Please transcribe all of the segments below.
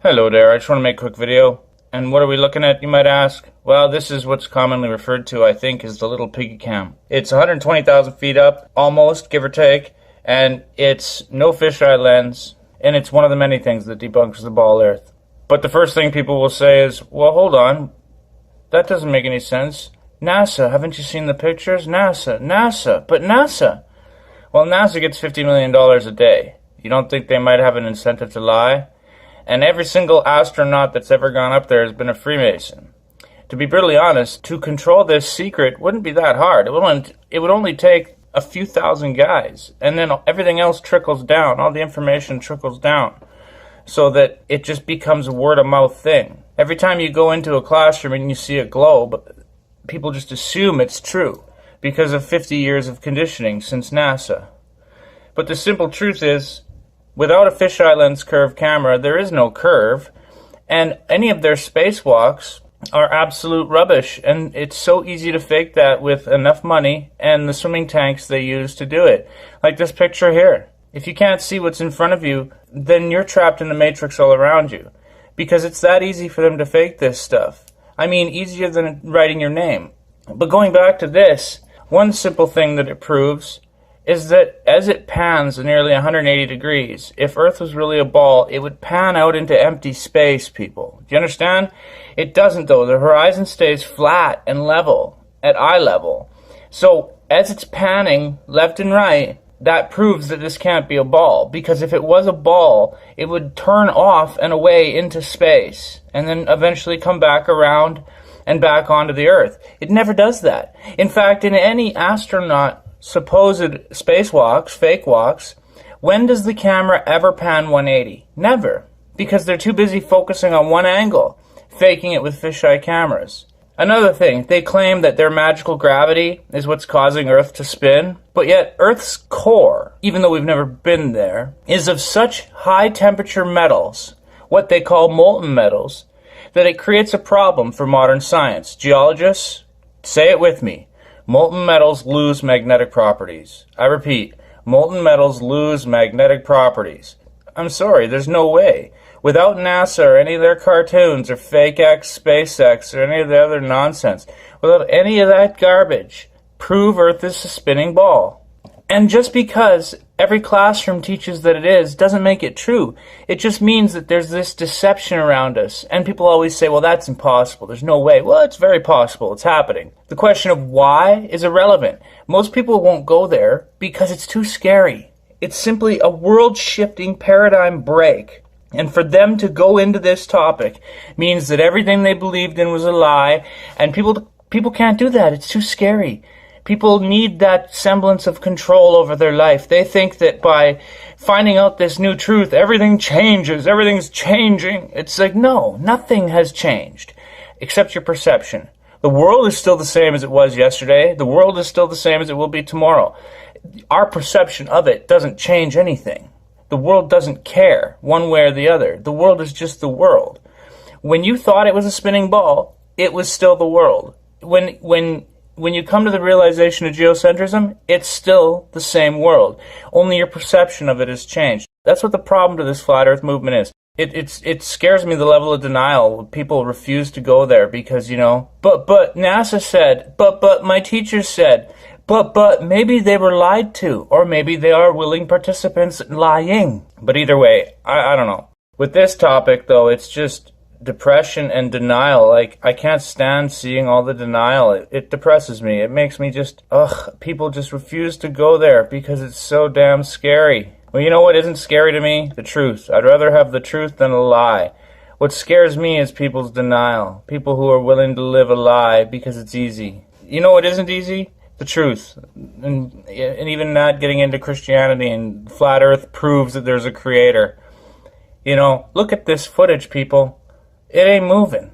Hello there, I just want to make a quick video. And what are we looking at, you might ask? Well, this is what's commonly referred to, I think, as the little piggy cam. It's 120,000 feet up, almost, give or take, and it's no fisheye lens, and it's one of the many things that debunks the ball earth. But the first thing people will say is, well, hold on, that doesn't make any sense. NASA, haven't you seen the pictures? NASA, but NASA. Well, NASA gets $50 million a day. You don't think they might have an incentive to lie? And every single astronaut that's ever gone up there has been a Freemason. To be brutally honest, to control this secret wouldn't be that hard. It would only take a few thousand guys, and then everything else trickles down. All the information trickles down, so that it just becomes a word-of-mouth thing. Every time you go into a classroom and you see a globe, people just assume it's true because of 50 years of conditioning since NASA. But the simple truth is, without a fisheye lens curve camera, there is no curve, and any of their spacewalks are absolute rubbish, and it's so easy to fake that with enough money and the swimming tanks they use to do it. Like this picture here. If you can't see what's in front of you, then you're trapped in the matrix all around you, because it's that easy for them to fake this stuff. I mean, easier than writing your name. But going back to this, one simple thing that it proves is that as it pans nearly 180 degrees, if Earth was really a ball, it would pan out into empty space, people. Do you understand? It doesn't, though. The horizon stays flat and level, at eye level. So as it's panning left and right, that proves that this can't be a ball, because if it was a ball, it would turn off and away into space, and then eventually come back around and back onto the Earth. It never does that. In fact, in any astronaut supposed spacewalks, fake walks, when does the camera ever pan 180? Never. Because they're too busy focusing on one angle, faking it with fisheye cameras. Another thing, they claim that their magical gravity is what's causing Earth to spin, but yet Earth's core, even though we've never been there, is of such high temperature metals, what they call molten metals, that it creates a problem for modern science. Geologists, say it with me. Molten metals lose magnetic properties. I repeat, molten metals lose magnetic properties. I'm sorry, there's no way. Without NASA or any of their cartoons or fake X, SpaceX, or any of the other nonsense, without any of that garbage, prove Earth is a spinning ball. And just because every classroom teaches that it is, doesn't make it true. It just means that there's this deception around us. And people always say, well, that's impossible. There's no way. Well, it's very possible. It's happening. The question of why is irrelevant. Most people won't go there because it's too scary. It's simply a world-shifting paradigm break. And for them to go into this topic means that everything they believed in was a lie. And people can't do that. It's too scary. People need that semblance of control over their life. They think that by finding out this new truth, everything changes, everything's changing. It's like, no, nothing has changed, except your perception. The world is still the same as it was yesterday. The world is still the same as it will be tomorrow. Our perception of it doesn't change anything. The world doesn't care one way or the other. The world is just the world. When you thought it was a spinning ball, it was still the world. When you come to the realization of geocentrism, it's still the same world. Only your perception of it has changed. That's what the problem to this flat earth movement is. It scares me, the level of denial. People refuse to go there because, but NASA said, but my teachers said, but maybe they were lied to, or maybe they are willing participants lying. But either way, I don't know. With this topic, though, it's just depression and denial. Like, I can't stand seeing all the denial. It depresses me. It makes me just, people just refuse to go there because it's so damn scary. Well, you know what isn't scary to me? The truth. I'd rather have the truth than a lie. What scares me is people's denial. People who are willing to live a lie because it's easy. You know what isn't easy? The truth. And even not getting into Christianity and flat earth proves that there's a creator. Look at this footage, people. It ain't moving.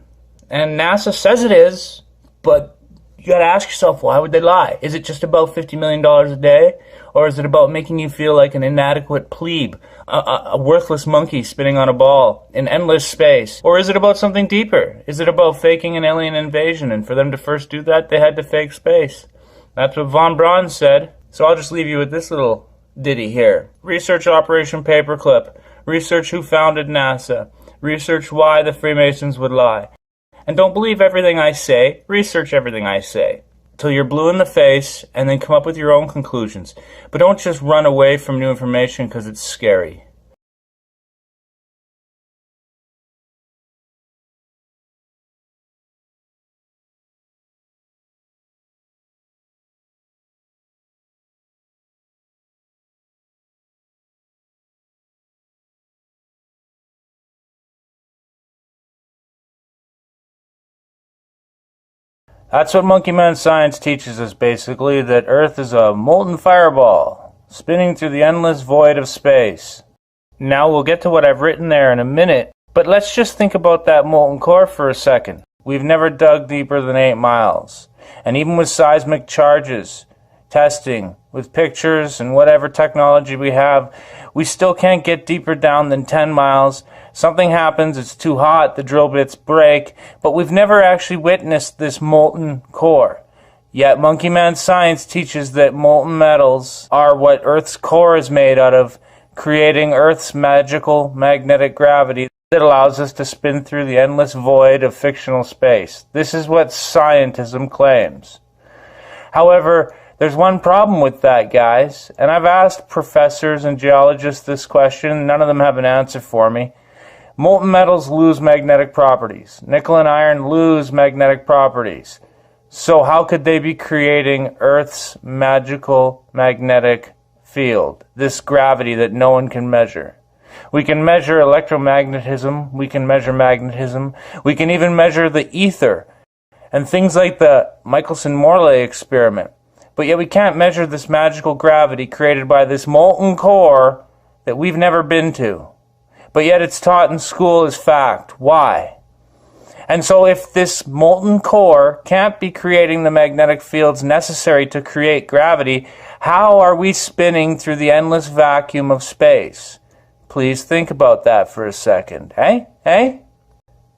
And NASA says it is, but you gotta ask yourself, why would they lie? Is it just about $50 million a day? Or is it about making you feel like an inadequate plebe, a worthless monkey spinning on a ball in endless space? Or is it about something deeper? Is it about faking an alien invasion? And for them to first do that, they had to fake space. That's what von Braun said. So I'll just leave you with this little ditty here. Research Operation Paperclip. Research who founded NASA. Research why the Freemasons would lie. And don't believe everything I say, research everything I say. Till you're blue in the face, and then come up with your own conclusions. But don't just run away from new information because it's scary. That's what Monkey Man science teaches us, basically, that Earth is a molten fireball, spinning through the endless void of space. Now we'll get to what I've written there in a minute, but let's just think about that molten core for a second. We've never dug deeper than 8 miles, and even with seismic charges, testing, with pictures and whatever technology we have, we still can't get deeper down than 10 miles. Something happens, it's too hot, the drill bits break, but we've never actually witnessed this molten core. Yet Monkey Man science teaches that molten metals are what Earth's core is made out of, creating Earth's magical magnetic gravity that allows us to spin through the endless void of fictional space. This is what scientism claims. However, there's one problem with that, guys, and I've asked professors and geologists this question, none of them have an answer for me. Molten metals lose magnetic properties. Nickel and iron lose magnetic properties. So how could they be creating Earth's magical magnetic field, this gravity that no one can measure? We can measure electromagnetism, we can measure magnetism, we can even measure the ether, and things like the Michelson-Morley experiment. But yet we can't measure this magical gravity created by this molten core that we've never been to. But yet it's taught in school as fact. Why? And so if this molten core can't be creating the magnetic fields necessary to create gravity, how are we spinning through the endless vacuum of space? Please think about that for a second. Eh?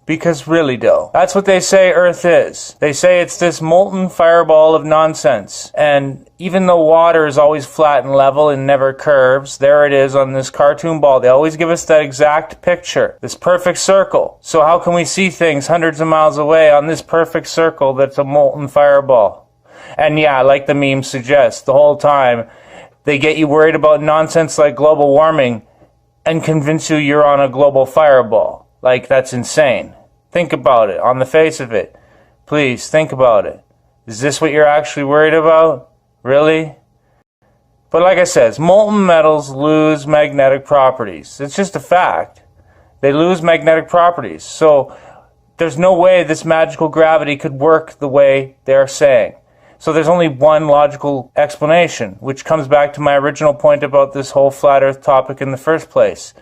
Because really, though, that's what they say Earth is. They say it's this molten fireball of nonsense. And even though water is always flat and level and never curves, there it is on this cartoon ball. They always give us that exact picture, this perfect circle. So how can we see things hundreds of miles away on this perfect circle that's a molten fireball? And yeah, like the meme suggests, the whole time they get you worried about nonsense like global warming and convince you you're on a global fireball. Like, that's insane. Think about it, on the face of it. Please, think about it. Is this what you're actually worried about? Really? But like I said, molten metals lose magnetic properties. It's just a fact. They lose magnetic properties. So there's no way this magical gravity could work the way they're saying. So there's only one logical explanation, which comes back to my original point about this whole flat earth topic in the first place.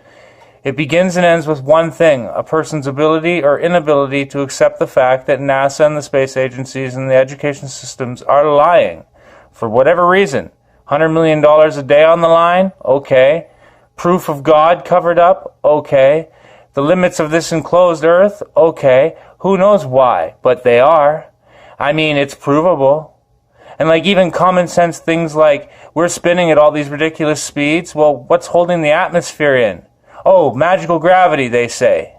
It begins and ends with one thing, a person's ability or inability to accept the fact that NASA and the space agencies and the education systems are lying. For whatever reason. $100 million a day on the line? Okay. Proof of God covered up? Okay. The limits of this enclosed earth? Okay. Who knows why? But they are. I mean, it's provable. And like even common sense things like, we're spinning at all these ridiculous speeds. Well, what's holding the atmosphere in? Oh, magical gravity, they say.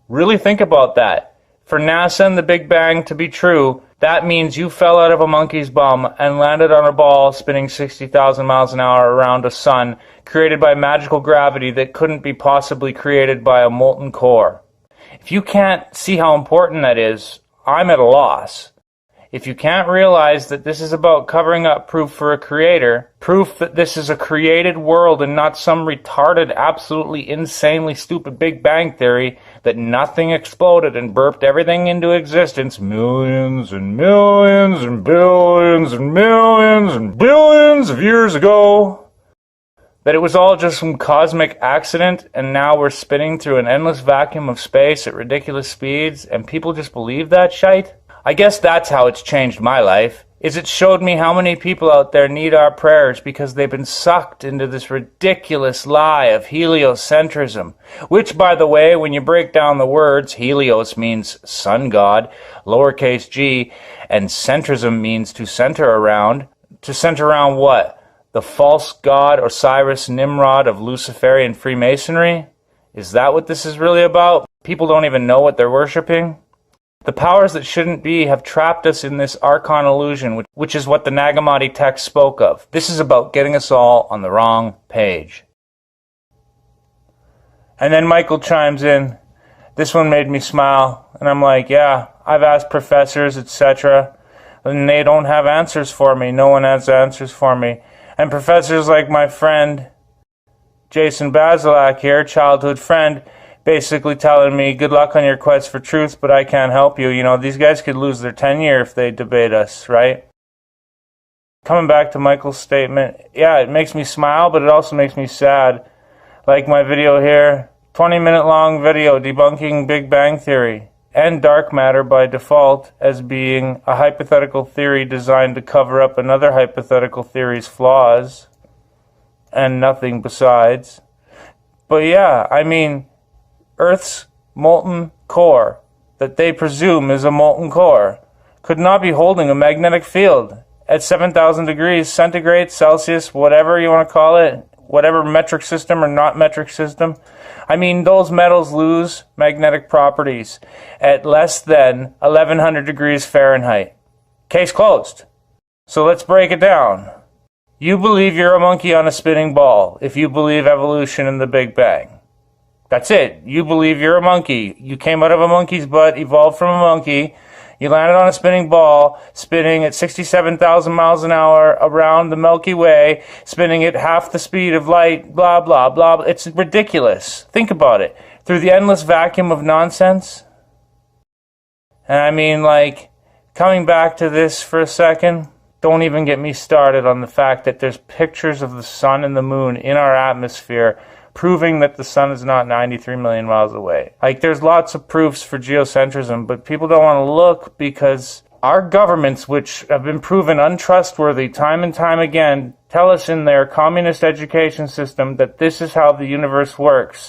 Really think about that. For NASA and the Big Bang to be true, that means you fell out of a monkey's bum and landed on a ball spinning 60,000 miles an hour around a sun created by magical gravity that couldn't be possibly created by a molten core. If you can't see how important that is, I'm at a loss. If you can't realize that this is about covering up proof for a creator, proof that this is a created world and not some retarded, absolutely insanely stupid Big Bang theory that nothing exploded and burped everything into existence millions and millions and billions and millions and billions of years ago, that it was all just some cosmic accident and now we're spinning through an endless vacuum of space at ridiculous speeds and people just believe that shite? I guess that's how it's changed my life, is it showed me how many people out there need our prayers because they've been sucked into this ridiculous lie of heliocentrism, which, by the way, when you break down the words, helios means sun god, lowercase g, and centrism means to center around. To center around what? The false god Osiris Nimrod of Luciferian Freemasonry? Is that what this is really about? People don't even know what they're worshiping? The powers that shouldn't be have trapped us in this archon illusion, which is what the Nag Hammadi text spoke of. This is about getting us all on the wrong page. And then Michael chimes in. This one made me smile. And I'm like, yeah, I've asked professors, etc., and they don't have answers for me. No one has answers for me. And professors like my friend Jason Basilak here, childhood friend, basically telling me, good luck on your quest for truth, but I can't help you. You know, these guys could lose their tenure if they debate us, right? Coming back to Michael's statement, yeah, it makes me smile, but it also makes me sad. Like my video here, 20-minute long video debunking Big Bang Theory and dark matter by default as being a hypothetical theory designed to cover up another hypothetical theory's flaws and nothing besides. But yeah, I mean, Earth's molten core, that they presume is a molten core, could not be holding a magnetic field at 7,000 degrees centigrade, Celsius, whatever you want to call it, whatever metric system or not metric system. I mean, those metals lose magnetic properties at less than 1100 degrees Fahrenheit. Case closed. So let's break it down. You believe you're a monkey on a spinning ball if you believe evolution and the Big Bang. That's it. You believe you're a monkey. You came out of a monkey's butt, evolved from a monkey. You landed on a spinning ball, spinning at 67,000 miles an hour around the Milky Way, spinning at half the speed of light, blah, blah, blah. It's ridiculous. Think about it. Through the endless vacuum of nonsense. And I mean, like, coming back to this for a second, don't even get me started on the fact that there's pictures of the sun and the moon in our atmosphere proving that the sun is not 93 million miles away. Like, there's lots of proofs for geocentrism, but people don't want to look because our governments, which have been proven untrustworthy time and time again, tell us in their communist education system that this is how the universe works.